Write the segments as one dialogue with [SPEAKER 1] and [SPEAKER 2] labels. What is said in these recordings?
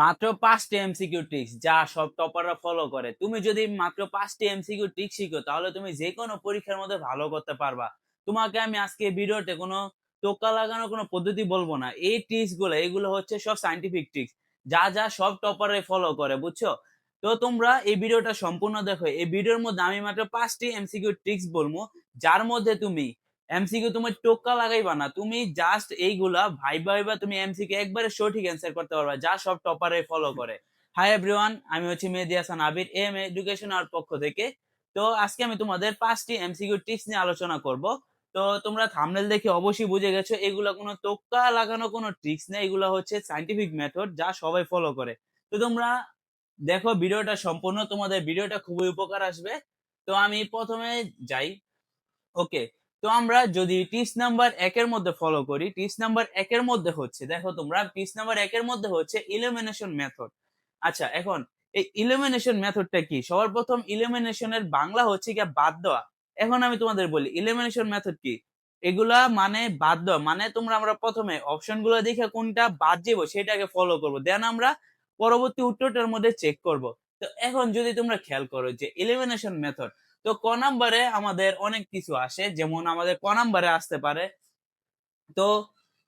[SPEAKER 1] মাত্র 5টি MCQ tricks যা সব টপাররা ফলো করে। তুমি যদি মাত্র 5টি এমসিকিউ ট্রিক্স শিখো তাহলে তুমি যে কোনো পরীক্ষার মধ্যে ভালো করতে পারবা। তোমাকে আমি আজকে ভিডিওতে কোনো টোক্কা লাগানোর কোনো পদ্ধতি বলবো না। এই ট্রিক্স গুলো এগুলো হচ্ছে সব সায়েন্টিফিক ট্রিক্স যা সব টপাররাই ফলো করে, বুঝছো? তো তোমরা এই ভিডিওটা সম্পূর্ণ দেখো। এই ভিডিওর মধ্যে আমি মাত্র 5টি এমসিকিউ ট্রিক্স বলবো, যার মধ্যে তুমি এমসিকিউ তুমি টোক্কা লাগাইবা না, তুমি জাস্ট এইগুলা ভাইবা ভাইবা তুমি এমসিকিউ একবারে সঠিক অ্যান্সার করতে পারবা, যা সব টপারে ফলো করে। হাই এভরিওয়ান, আমি হচ্ছে মেহেদী হাসান আবির, এম এডুকেশন আর পক্ষ থেকে। তো আজকে আমি তোমাদের 5টি এমসিকিউ টিপস নিয়ে আলোচনা করব। তো তোমরা থাম্বনেল দেখে অবশ্যই বুঝে গেছো এগুলা কোনো টোক্কা লাগানো কোনো ট্রিক্স না, এগুলা হচ্ছে সায়েন্টিফিক মেথড যা সবাই ফলো করে। তো তোমরা দেখো ভিডিওটা সম্পূর্ণ, তোমাদের ভিডিওটা খুবই উপকার আসবে। তো আমি প্রথমে যাই। ওকে, তো আমরা যদি টিপস নাম্বার 1 এর মধ্যে ফলো করি, টিপস নাম্বার 1 এর মধ্যে হচ্ছে, দেখো তোমরা টিপস নাম্বার 1 এর মধ্যে হচ্ছে ইলিমিনেশন মেথড। আচ্ছা, এখন এই ইলিমিনেশন মেথডটা কি? সবার প্রথম ইলিমিনেশনের বাংলা হচ্ছে কি বাদ দেওয়া। এখন আমি তোমাদের বলি ইলিমিনেশন মেথড কি। এগুলা মানে বাদ দেওয়া, মানে তোমরা আমরা প্রথমে অপশন গুলো দেখে কোনটা বাদ যাবো সেটাকে ফলো করব, দেন আমরা পরবর্তী উত্তরটার মধ্যে চেক করব। তো এখন যদি তোমরা খেয়াল করো যে ইলিমিনেশন মেথড, তো ক নাম্বারে আমাদের অনেক কিছু আসে, যেমন আমাদের ক নাম্বারে আসতে পারে। তো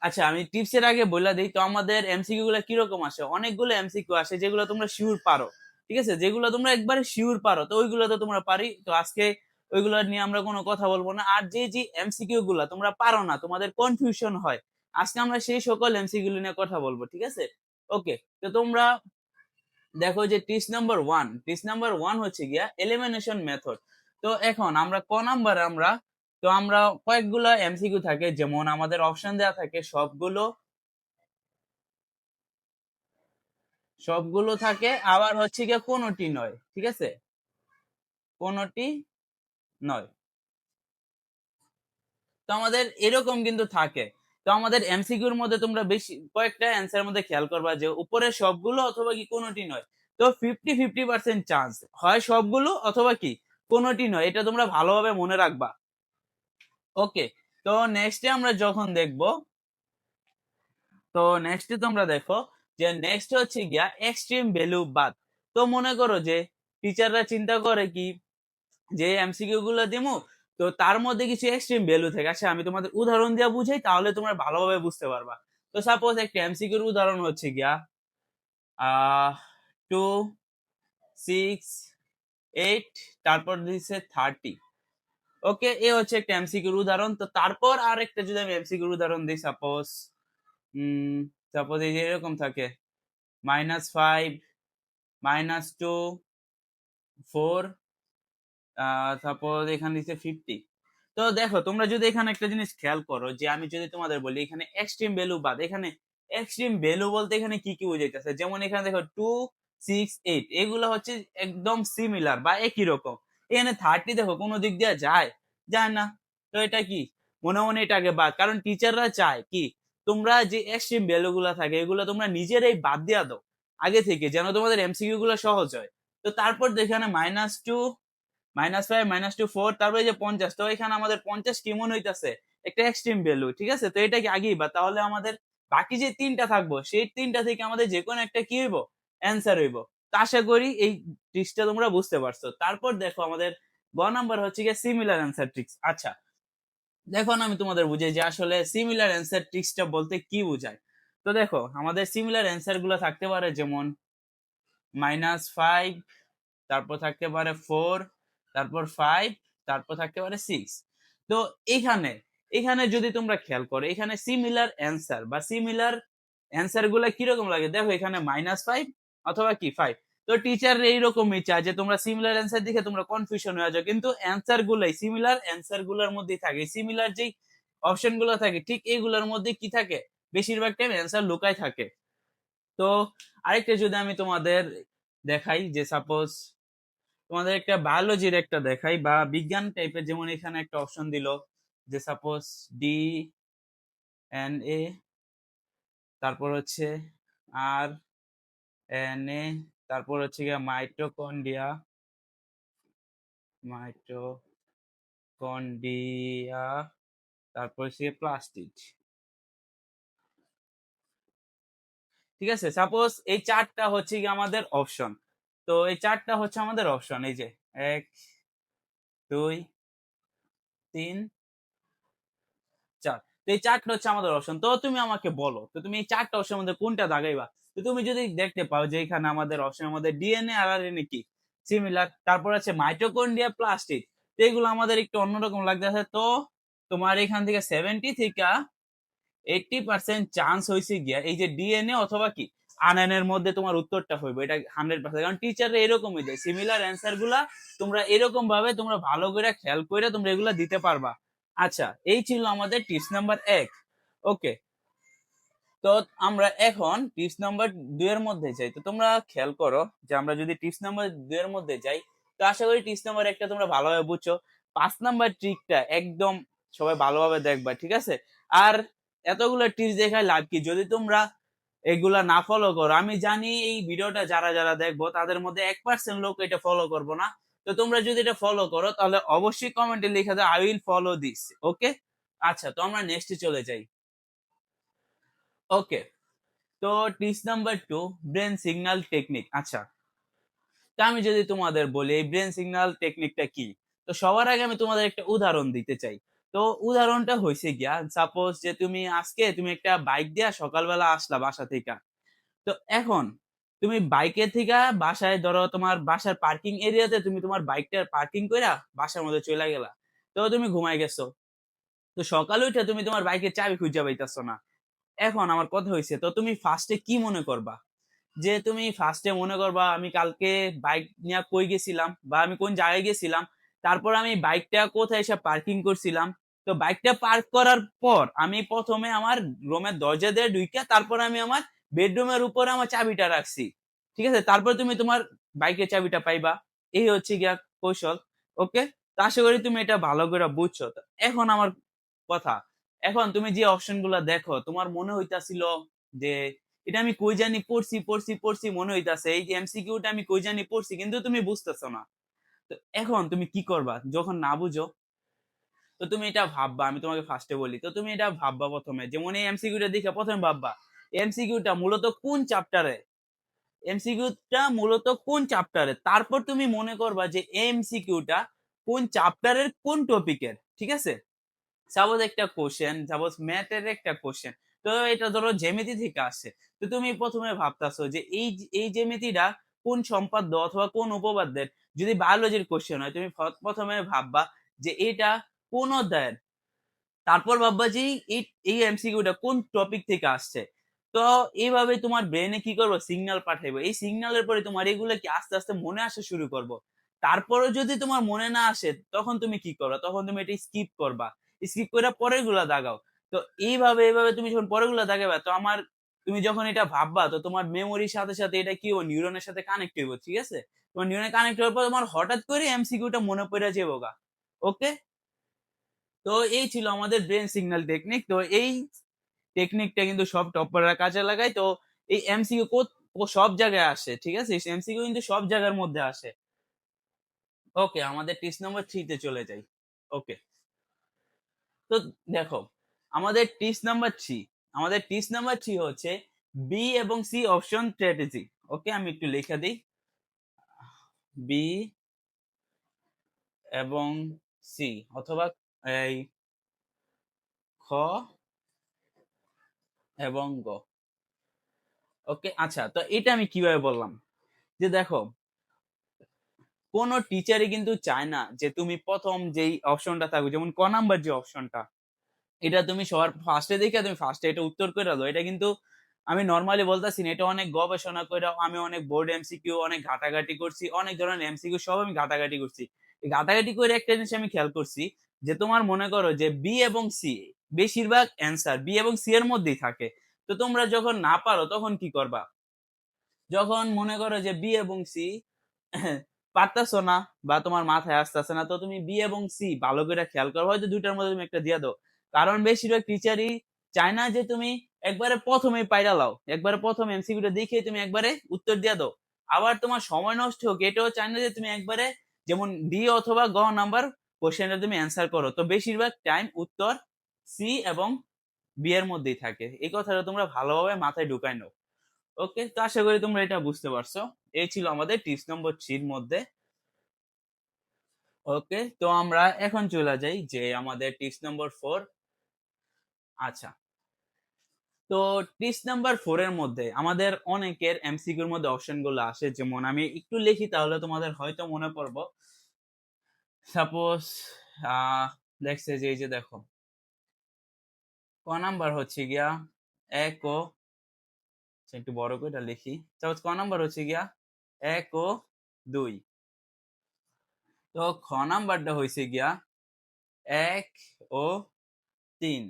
[SPEAKER 1] আচ্ছা, আমি টিপসের আগে বলে দিই, তো আমাদের এমসিকিউ গুলো কিরকম আসে। অনেকগুলো এমসিকিউ আসে যেগুলো তোমরা শিওর পারো, ঠিক আছে, যেগুলো তোমরা একবারে শিওর পারো, তো ওইগুলো তো তোমরা পারি। তো আজকে ওইগুলো নিয়ে আমরা কোনো কথা বলবো না। আর যে এমসিকিউ গুলা তোমরা পারো না, তোমাদের কনফিউশন হয়, আজকে আমরা সেই সকল এমসিকিউ নিয়ে কথা বলবো, ঠিক আছে? ওকে, তো তোমরা দেখো যে টিপস নাম্বার 1 হচ্ছে গিয়া এলিমিনেশন মেথড। তো এখন আমরা ক নাম্বারে আমরা কয়েকগুলো এমসিকিউ থাকে, যেমন আমাদের অপশন দেওয়া থাকে, সবগুলো থাকে, আবার হচ্ছে গিয়া কোনোটি নয়, ঠিক আছে, কোনোটি নয়। তো আমাদের এরকম কিন্তু থাকে। তো আমাদের এমসিকিউর মধ্যে তোমরা বেশি কয়েকটা অ্যান্সারের মধ্যে খেয়াল করবা যে উপরে সবগুলো অথবা কি কোনোটি নয়। তো 50-50% চান্স হয় সবগুলো অথবা কি কোনোটি নয়, এটা তোমরা ভালোভাবে মনে রাখবা। ওকে, তো নেক্সটে আমরা যখন দেখব, তো নেক্সটে তোমরা দেখো যে নেক্সট হচ্ছে গিয়া এক্সট্রিম ভ্যালু বাদ। তো মনে করো যে টিচাররা চিন্তা করে কি যে এমসিকিউ গুলো দিমু, তো তার মধ্যে কিছু এক্সট্রিম ভ্যালু থাকে। আচ্ছা, আমি তোমাদের উদাহরণ দিয়ে বুঝাই তাহলে তোমরা ভালোভাবে বুঝতে পারবা। তো সাপোজ একটা এমসিকিউর উদাহরণ হচ্ছে গিয়া 2 6 8, তারপর দিচ্ছে 30। ওকে, এ হচ্ছে একটা এমসিকিউর উদাহরণ। তো তারপর আর একটা যদি আমি এমসিকিউর উদাহরণ দিই, সাপোজ এই যে এরকম থাকে -5 -2 4, সাপোজ এখানে দিচ্ছে 50। তো দেখো তোমরা যদি এখানে একটা জিনিস খেয়াল করো যে আমি যদি তোমাদের বলি এখানে এক্সট্রিম ভ্যালু বাদ, এখানে এক্সট্রিম ভ্যালু বলতে এখানে কি কি বোঝাইতেছে, যেমন এখানে দেখো 2 6 8 এগুলো হচ্ছে একদম সিমিলার বা একই রকম। এখানে 30 দেখো কোন দিক দিয়ে যায় না। তো এটা কি, মনে মনে এটাকে বাদ, কারণ টিচাররা চায় কি তোমরা যে এক্সট্রিম ভ্যালু গুলা থাকে এগুলো তোমরা নিজেরাই বাদ দিয়া দাও আগে থেকে, যেন তোমাদের এমসিকিউ গুলো সহজ হয়। তো তারপর এখানে -2 -5 -2 4, তারপরে যে 50, তো এখানে আমাদের 50 কি মনে হইতাছে একটা এক্সট্রিম ভ্যালু, ঠিক আছে, তো এটা কি আগেই বা তাহলে আমাদের বাকি যে তিনটা থাকবো সেই তিনটা থেকে আমাদের যে কোনো একটা কি হইব অ্যান্সার হইব। তো আশা করি এই ট্রিক্সটা তোমরা বুঝতে পারছো। তারপর দেখো আমাদের গ নাম্বার হচ্ছে গিয়ে সিমিলার অ্যান্সার ট্রিক্স। আচ্ছা, দেখো আমি তোমাদের বুঝাই যে আসলে সিমিলার অ্যান্সার ট্রিক্সটা বলতে কি বোঝায়। তো দেখো আমাদের সিমিলার অ্যান্সার গুলো থাকতে পারে যেমন -5, তারপর থাকতে পারে 4, তারপর 5, তারপর থাকতে পারে 6। তো এখানে এখানে যদি তোমরা খেয়াল করো এখানে সিমিলার অ্যান্সার বা সিমিলার অ্যান্সার গুলা কিরকম লাগে, দেখো এখানে -5 অথবা কি 5। তো টিচার এইরকমই চায় যে তোমরা সিমিলার অ্যান্সার দেখে তোমরা কনফিউশন হয়ে যাও, কিন্তু অ্যান্সার গুলাই সিমিলার অ্যান্সার গুলার মধ্যেই থাকে, সিমিলার যেই অপশন গুলো থাকে ঠিক এইগুলোর মধ্যে কি থাকে, বেশিরভাগ টাইম অ্যান্সার লুকায় থাকে। তো আরেকটা যদি আমি তোমাদের দেখাই যে সাপোজ তোমাদের একটা বায়োলজির একটা দেখাই বা বিজ্ঞান টাইপের, যেমন এখানে একটা অপশন দিল যে সাপোজ DNA, তারপর হচ্ছে RNA, তারপর হচ্ছে গিয়ে মাইটোকন্ড্রিয়া, তারপর হচ্ছে প্লাস্টিড। ঠিক আছে, সাপোজ এই চারটা হচ্ছে কি আমাদের অপশন। তো এই চারটা হচ্ছে আমাদের অপশন, এই যে 1 2 3 4। তো এই চারটা হচ্ছে আমাদের অপশন। তো তুমি আমাকে বলো, তো তুমি এই চারটা অপশনের মধ্যে কোনটা দাগাইবা? তো তুমি যদি দেখতে পাও যে এখানে আমাদের অপশনের মধ্যে ডিএনএ আর আরএনএ কি সিমিলার, তারপর আছে মাইটোকন্ড্রিয়া প্লাস্টিড, তো এগুলো আমাদের একটু অন্যরকম লাগতেছে। তো তোমার এখান থেকে 70 থেকে 80% চান্স হয়েছে গিয়া এই যে ডিএনএ অথবা কি আনএনএর মধ্যে তোমার উত্তরটা হইবে, এটা 100%। কারণ টিচাররা এরকমই দেয়, সিমিলার অ্যান্সার গুলা তোমরা এরকম ভাবে তোমরা ভালো করে খেয়াল করে তোমরা এগুলা দিতে পারবা। আচ্ছা, এই ছিল আমাদের টিপস নাম্বার 1। ওকে, তো আমরা এখন টিপস নাম্বার 2 এর মধ্যে যাই। তো তোমরা খেয়াল করো যে আমরা যদি টিপস নাম্বার 2 এর মধ্যে যাই, তো আশা করি টিপস নাম্বার 1টা তোমরা ভালোভাবে বুঝছো। 5 নাম্বার ট্রিকটা একদম সবাই ভালোভাবে দেখবা, ঠিক আছে? আর এতগুলো টিপস দেখায় লাভ কি যদি তোমরা এগুলা না ফলো করো? আমি জানি এই ভিডিওটা যারা যারা দেখবো তাদের মধ্যে 1% লোক এটা ফলো করবো না। তো তোমরা যদি এটা ফলো করো তাহলে অবশ্যই কমেন্টে লিখে দাও আই উইল ফলো দিস। ওকে, আচ্ছা, তো আমরা নেক্সটে চলে যাই। ওকে, তো tips number 2, brain signal technique. আচ্ছা, তা আমি যদি তোমাদের বলি এই ব্রেন সিগন্যাল টেকনিকটা কি, তো সবার আগে আমি তোমাদের একটা উদাহরণ দিতে চাই। তো উদাহরণটা হয়েছে গিয়া, সাপোজ যে তুমি আজকে তুমি একটা বাইক দিয়া সকালবেলা আসলা বাসা থেকে। তো এখন তুমি বাইকে থেকে বাসায়, ধরো তোমার বাসার পার্কিং এরিয়াতে তুমি তোমার বাইকটা পার্কিং কইরা বাসার মধ্যে চলে গেলা। তো তুমি ঘুমাই গেছো। তো সকালে উঠে তুমি তোমার বাইকের চাবি খুঁজে পাইতাছো না। এখন আমার কথা হয়েছে, তো তুমি ফার্স্টে কি মনে করবা? যে তুমি ফার্স্টে মনে করবা আমি কালকে বাইক নিয়ে কই গেছিলাম বা আমি কোন জায়গায় গেছিলাম, তারপর আমি বাইকটা কোথায় এসে পার্কিং করছিলাম। তো বাইকটা পার্ক করার পর আমি প্রথমে আমার রুমের দরজা দিয়ে ঢুইকা তারপর আমি আমার বেডরুমের উপরে আমার চাবিটা রাখছি। ঠিক আছে, তারপর তুমি তোমার বাইকের চাবিটা পাইবা। এই হচ্ছে গিয়া কৌশল। ওকে, তো আশা করি তুমি এটা ভালো করে বুঝছো। তো এখন আমার কথা, এখন তুমি যে অপশন গুলা দেখো তোমার মনে হইতাছিল যে এটা আমি কই জানি পড়ছি পড়ছি পড়ছি মনে হইতাছে, এই যে এমসিকিউটা আমি কই জানি পড়ছি, কিন্তু তুমি বুঝতেছো না। তো এখন তুমি কি করবা যখন না বুঝো? তো তুমি এটা ভাববা, আমি তোমাকে ফার্স্টে বলি, তো তুমি এটা ভাববা প্রথমে, যেমন এই এমসিকিউটা দেখে প্রথমে ভাববা এমসিকিউটা মূলত কোন চ্যাপ্টারে, এমসিকিউটা মূলত কোন চ্যাপ্টারে, তারপর তুমি মনে করবা যে এমসিকিউটা কোন চ্যাপ্টারের কোন টপিকের। ঠিক আছে, সাপোজ একটা কোশ্চেন, সাপোজ ম্যাথের একটা কোশ্চেন, তো এটা ধরো জ্যামিতি থেকে আসছে। তো তুমি প্রথমে ভাবতাছো যে এই জ্যামিতিটা কোন সম্পাদ্য অথবা কোন উপপাদ্যের। যদি বায়োলজির কোশ্চেন হয় তুমি প্রথমে ভাববা যে এটা কোন অধ্যায়ের, তারপর ভাববা যে এই এই এমসিকিউটা কোন টপিক থেকে আসছে। তো এইভাবে তোমার ব্রেনে কি করবো, সিগন্যাল পাঠাইবো। এই সিগন্যালের পরে তোমার এগুলো কি আস্তে আস্তে মনে আসা শুরু করবো। তারপরে যদি তোমার মনে না আসে তখন তুমি কি করবা, তখন তুমি এটা স্কিপ করবা। স্কিপ করে পরের গুলা দাগাও। তো এইভাবে তুমি যখন পরের গুলা দাগাবা, তো আমার তুমি যখন এটা ভাববা তো তোমার মেমোরির সাথে সাথে এটা কি হইব, নিউরনের সাথে কানেক্ট হইব। ঠিক আছে, তোমার নিউরনে কানেক্ট হওয়ার পর তোমার হঠাৎ করে এমসিকিউটা মনে পড়ে যাবো গা। ওকে, তো এই ছিল আমাদের ব্রেন সিগন্যাল টেকনিক। তো এই টেকনিকটা কিন্তু সব টপাররা কাজে লাগায়। তো এই এমসিকিউ সব জায়গায় আসে। ঠিক আছে, এমসিকিউ কিন্তু সব জায়গার মধ্যে আসে। ওকে, আমাদের টিপস নাম্বার 3 তে চলে যাই। ওকে, তো দেখো আমাদের টিপস নাম্বার 3, আমাদের টিপস নাম্বার 3 হচ্ছে বি এবং সি অপশন স্ট্র্যাটেজি। ওকে, আমি একটু লিখে দিই, বি এবং সি, অথবা এই খ এবং গ। ওকে, আচ্ছা, তো এটা আমি কিভাবে বললাম, যে দেখো কোন টিচারই কিন্তু চায় না যে তুমি প্রথম যেই অপশনটা থাকবে, যেমন ক নাম্বার যে অপশনটা, এটা তুমি সবার ফার্স্টে দেখে তুমি ফার্স্টে এটা উত্তর করে দাও। এটা কিন্তু আমি নর্মালি বলতেছি না, এটা অনেক গবেষণা করে আমি অনেক বোর্ড এমসিকিউ অনেক ঘাটাঘাটি করছি, অনেক ধরনের এমসিকিউ সব আমি ঘাটাঘাটি করছি। এই ঘাটাঘাটি করে একটা জিনিস আমি খেয়াল করছি, যে তোমার মনে করো যে বি এবং সি বেশিরভাগ অ্যান্সার বি এবং সি এর মধ্যেই থাকে। তো তোমরা যখন না পারো তখন কি করবা, যখন মনে করো যে বি এবং সি পারতাছো না বা তোমার মাথায় আসতেছে না, তো তুমি বি এবং সি ভালো করে খেয়াল করো, হয়তো দুইটার মধ্যে তুমি একটা দিয়ে দাও। কারণ বেশিরভাগ টিচারই চায় না যে তুমি একবারে প্রথমেই পাইরা লাও, একবারে প্রথম এমসিকিউটা দেখে তুমি একবারে উত্তর দিয়ে দাও। আবার তোমার সময় নষ্ট হোক এটাও চায় না যে তুমি একবারে যেমন ডি অথবা গ নাম্বার কোশ্চেনটা তুমি অ্যান্সার করো। তো বেশিরভাগ টাইম উত্তর সি এবং বি এর মধ্যেই থাকে। এই কথাটা তোমরা ভালোভাবে মাথায় ঢুকাই নাও। ওকে, তো আশা করি তোমরা এটা বুঝতে পারছো। এই ছিল আমাদের টিপস নম্বর 3 মধ্যে। ওকে, তো আমরা এখন চলে যাই যে আমাদের টিপস নম্বর 4। আচ্ছা, তো টিপস নাম্বার 4 এর মধ্যে আমাদের অনেকের এমসিকিউর মধ্যে অপশন গুলো আসে, যেমন আমি একটু লিখি তাহলে তোমাদের হয়তো মনে পড়বো। সাপোজ দেখছে যে এই যে দেখো, ক নাম্বার হচ্ছে গিয়া এক ও, একটু বড় করে এটা লিখি। সাপোজ ক নাম্বার হচ্ছে গিয়া 1 ও 2, তো খ নাম্বারটা হয়েছে গিয়া 1 ও 3,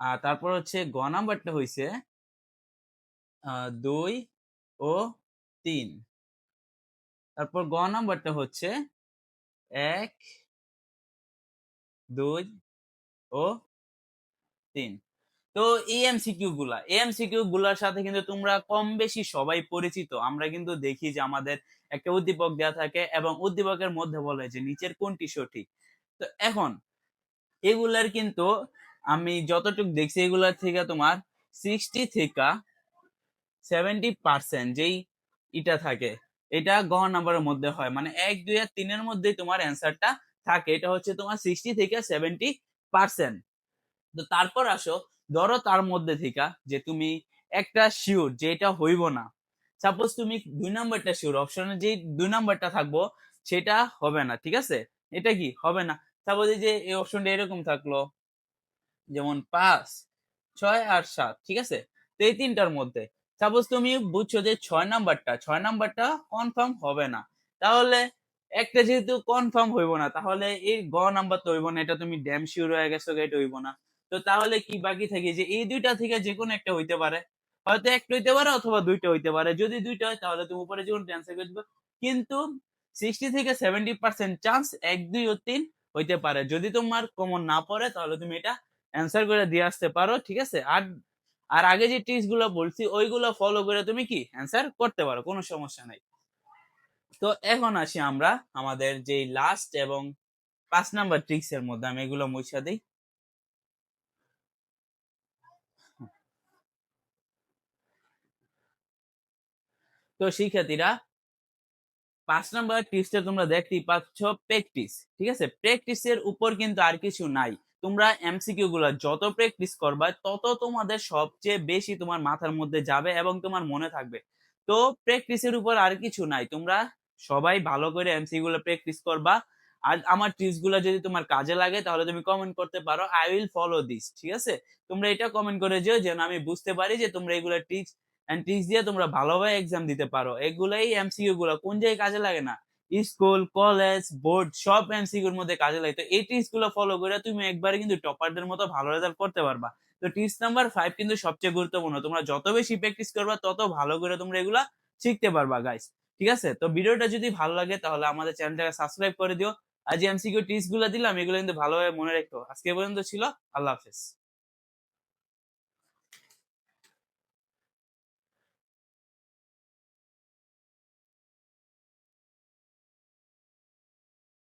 [SPEAKER 1] আর তারপর হচ্ছে গ নাম্বারটা হয়েছে 2 ও 3, তারপর গ নাম্বারটা হচ্ছে 1 2 ও 3। তো এই এমসিকিউ গুলার সাথে কিন্তু তোমরা কম বেশি সবাই পরিচিত। আমরা কিন্তু দেখি যে আমাদের একটা উদ্দীপক দেওয়া থাকে এবং উদ্দীপকের মধ্যে বলে যে নিচের কোনটি সঠিক। তো এখন এগুলার কিন্তু আমি যতটুকু দেখছি এগুলার থেকে তোমার 60 থেকে 70% যেই এটা থাকে, এটা গ নাম্বারের মধ্যে হয়, মানে 1 2 আর 3 এর মধ্যেই তোমার অ্যান্সারটা থাকে। এটা হচ্ছে তোমার 60 থেকে 70%। তো তারপর আসো, ধরো তার মধ্যে থেকে যে তুমি একটা শিওর যে এটা হইব না, সাপোজ তুমি 2 নাম্বারটা শিওর, অপশনে যে 2 নাম্বারটা থাকবো সেটা হবে না, ঠিক আছে, এটা কি হবে না। সাপোজ এই যে এই অপশনটা এরকম থাকলো, যেমন 5 6 আর 7, ঠিক আছে। তো এই তিনটার মধ্যে সাপোজ তুমি বুঝছো যে 6 নাম্বারটা কনফার্ম হবে না, তাহলে একটা যেহেতু কনফার্ম হইব না, তাহলে এই গ নাম্বার তো হইব না, এটা তুমি ড্যাম শিওর হয়ে গেছো এটা হইব না। তো তাহলে কি বাকি থাকে যে এই দুইটা থেকে যে কোনো একটা হইতে পারে, হয়তো একটা হইতে পারে অথবা দুইটা হইতে পারে। যদি দুইটা হয় তাহলে তুমি উপরে যেমন অ্যান্সার করে দিবে, কিন্তু 60 থেকে 70% চান্স 1 2 ও 3 হইতে পারে। যদি তোমার কমন না পড়ে তাহলে তুমি এটা অ্যান্সার করে দিয়ে আসতে পারো, ঠিক আছে। আর আর আগে যে ট্রিক্স গুলো বলছি ওইগুলো ফলো করে তুমি কি অ্যান্সার করতে পারো, কোনো সমস্যা নাই। তো এখন আসি আমরা আমাদের যে লাস্ট এবং 5 নাম্বার ট্রিক্স এর মধ্যে, আমি এগুলো মুছা দিই। তো শিক্ষার্থীরা 5 নাম্বার টিপসটা তোমরা দেখতেই পাচ্ছ, প্র্যাকটিস, ঠিক আছে। প্র্যাকটিসের উপর কিন্তু আর কিছু নাই। তোমরা এমসিকিউ গুলা যত প্র্যাকটিস করবা তত তোমাদের সবচেয়ে বেশি তোমার মাথার মধ্যে যাবে এবং তোমার মনে থাকবে। তো প্র্যাকটিসের উপর আর কিছু নাই, তোমরা সবাই ভালো করে এমসিকিউ গুলো প্র্যাকটিস করবা। আর আমার টিপস গুলো যদি তোমার কাজে লাগে তাহলে তুমি কমেন্ট করতে পারো, আই উইল ফলো দিস, ঠিক আছে। তোমরা এটা কমেন্ট করে যেও যেন আমি বুঝতে পারি যে তোমরা এগুলো টিপস এন্ড ট্রিক্স দিয়ে তোমরা ভালোভাবে এক্সাম দিতে পারো। এগুলাই এমসিকিউ গুলো কোন জায়গায় কাজে লাগে না, স্কুল কলেজ বোর্ড সব এমসিকিউর মধ্যে কাজে লাগে। তো এই ট্রিক্স গুলো ফলো করে তুমি একবারে কিন্তু টপারদের মতো ভালো রেজাল্ট করতে পারবা। তো টিপস নাম্বার 5 কিন্তু সবচেয়ে গুরুত্বপূর্ণ, তোমরা যত বেশি প্র্যাকটিস করবা তত ভালো করে তোমরা এগুলা শিখতে পারবা গাইস, ঠিক আছে। তো ভিডিওটা যদি ভালো লাগে তাহলে আমাদের চ্যানেলটাকে সাবস্ক্রাইব করে দিও। আজ এমসিকিউ ট্রিক্স গুলো দিলাম এগুলো কিন্তু ভালোভাবে মনে রেখো। আজকে পর্যন্ত ছিল, আল্লাহ হাফেজ।